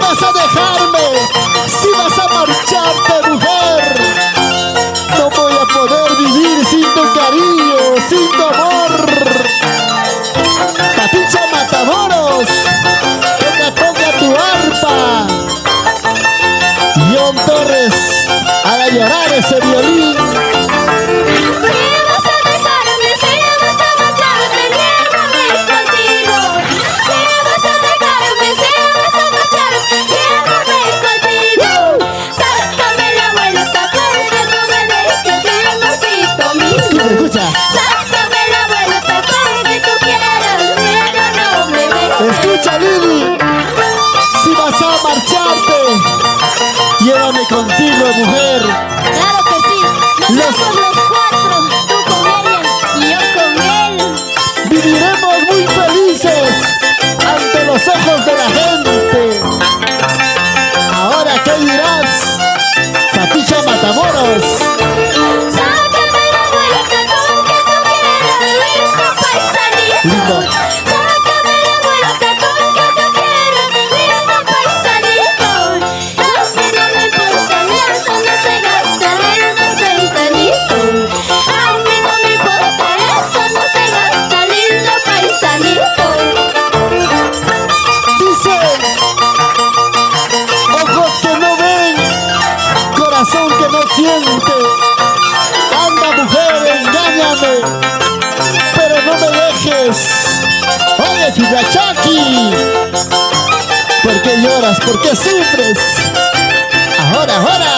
vas a dejarme, si vas a marcharte, mujer, no voy a poder vivir sin tu cariño, sin tu amor. Papicha Matamoros, toca tu arpa. John Torres, haga llorar ese violín. Escucha, Lili, si vas a marcharte, llévame contigo, mujer. Claro que sí, nos vamos los cuatro, tú con ella y yo con él. Viviremos muy felices ante los ojos de la gente. Ahora, ¿qué dirás, Papicha Matamoros? Sácame la vuelta con que tú quieras, lindo paisanito. Lindo. Que no siente. Anda, mujer, engáñame, pero no me dejes. Oye, Chuyachaki, ¿por qué lloras? ¿Por qué sufres? Ahora, ahora.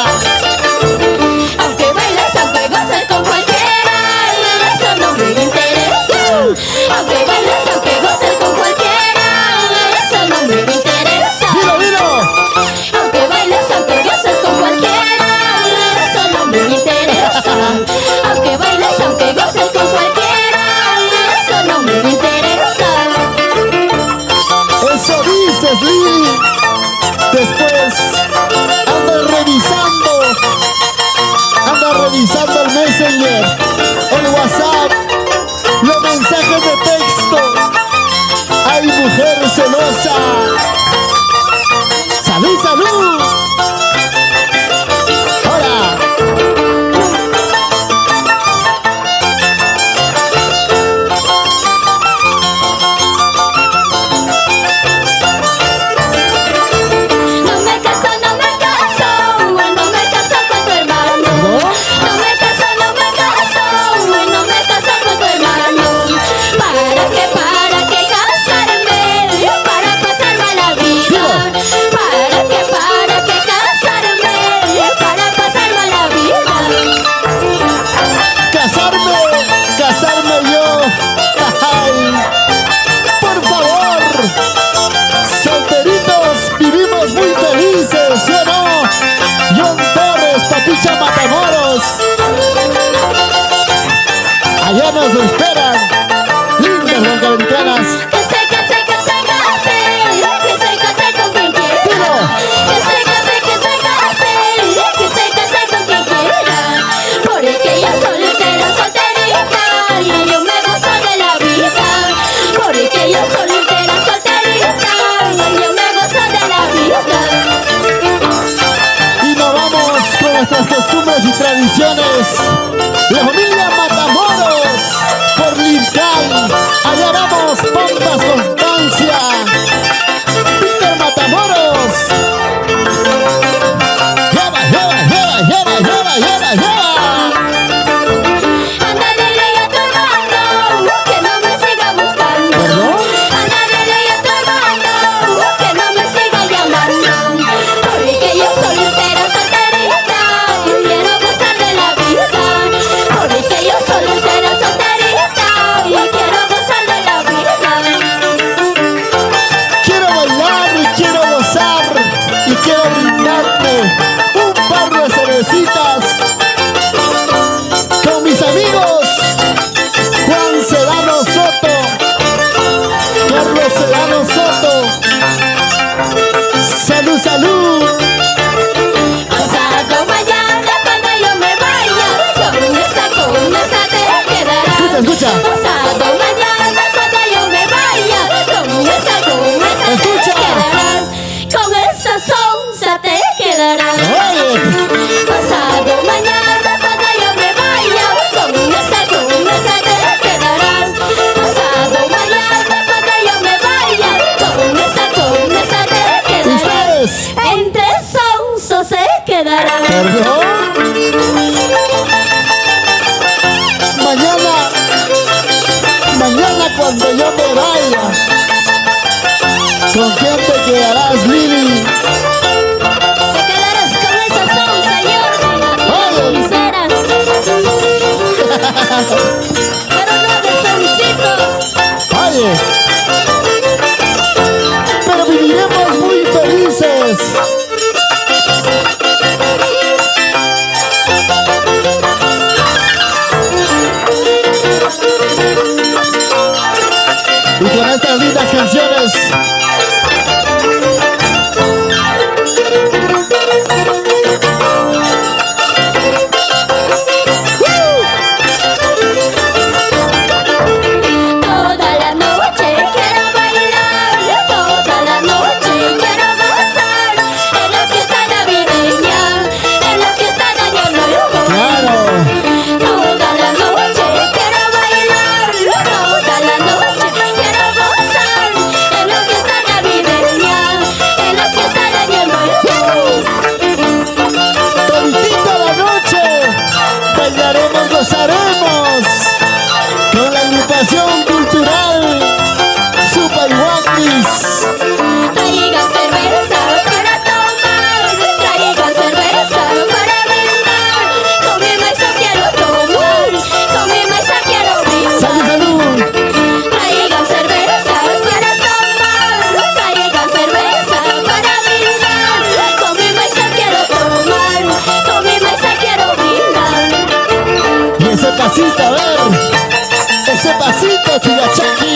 Aunque bailas, aunque gozas con cualquiera, eso no me interesa. Aunque bailas, aunque gozas con cualquiera, eso no me interesa. Dilo, dilo. Aunque bailas, aunque gozas con cualquiera, aunque bailes, aunque goces con cualquiera, eso no me interesa. Eso dices, Lili. Después anda revisando el Messenger, el WhatsApp, los mensajes de texto. ¡Ay, mujer celosa! ¡Salud, salud! ¿Para qué quedará. ¿Perdón? Mañana cuando yo me vaya, ¿con quién te quedarás, Lili? Te quedarás con esa sonza, Jordi, así de sincera. Pero no de soncitos. Oye, pero viviremos muy felices. Y con estas lindas canciones Toda la noche quiero bailar, toda la noche quiero gozar. En la fiesta navideña, en la fiesta de Año Nuevo. claro. Toda la noche quiero bailar, toda la noche quiero gozar. En la fiesta navideña, en la fiesta de Año Nuevo. Toditita la noche bailaremos, gozaremos con la agrupación cultural Supayhuanquis. Traigan cerveza para tomar, traigan cerveza para brindar. Con mi mesa quiero tomar, con mi mesa quiero ¡Salud, brindar. salud! Traigan cerveza para tomar, traigan cerveza para brindar. Con mi mesa quiero tomar, con mi mesa quiero brindar. Y ese pasito, a ver, ese pasito, Chigachaki.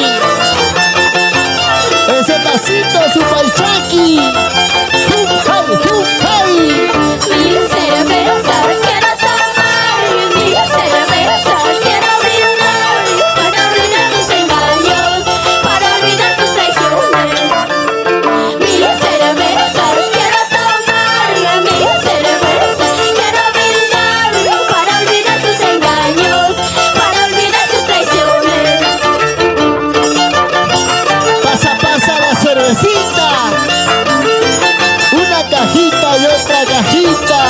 Ese pasito, Supaychaki. ¡Hup, hey, hup, hey! Mil cervezas quiero tomar, mil cervezas quiero brindar. Para olvidar tus engaños, para olvidar tus traiciones. Mil cervezas quiero tomar, mil cervezas quiero brindar. Para olvidar tus engaños, para olvidar tus traiciones. Pasa la cervecita. Una cajita y otra cajita.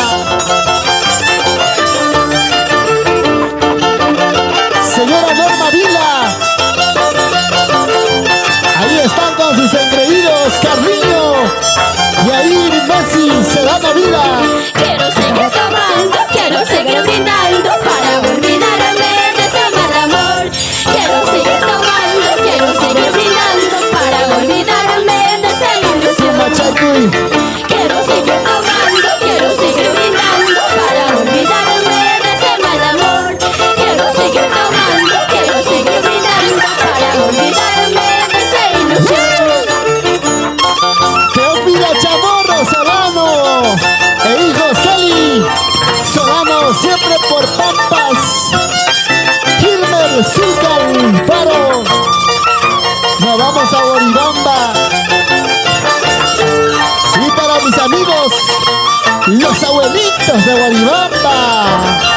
Señora Norma Vila. Ahí están con sus engreídos, Carliño. Y ahí Messi, Sedana Vila. Quiero seguir tomando, quiero seguir brindando para olvidarme de ese mal amor. Quiero seguir tomando, quiero seguir brindando para olvidarme de esa ilusión. Machacuy. Quiero seguir tomando, quiero seguir brindando para olvidarme de ese mal amor. Quiero seguir tomando, quiero seguir brindando para olvidarme de esa ilusión. Teófila Chamorro Solano e hijos Kelly Solano, siempre por Pampas. Gilmer Zulcan Faro. Nos vamos a Boribamba. Y para mis amigos, los abuelitos de Boribamba.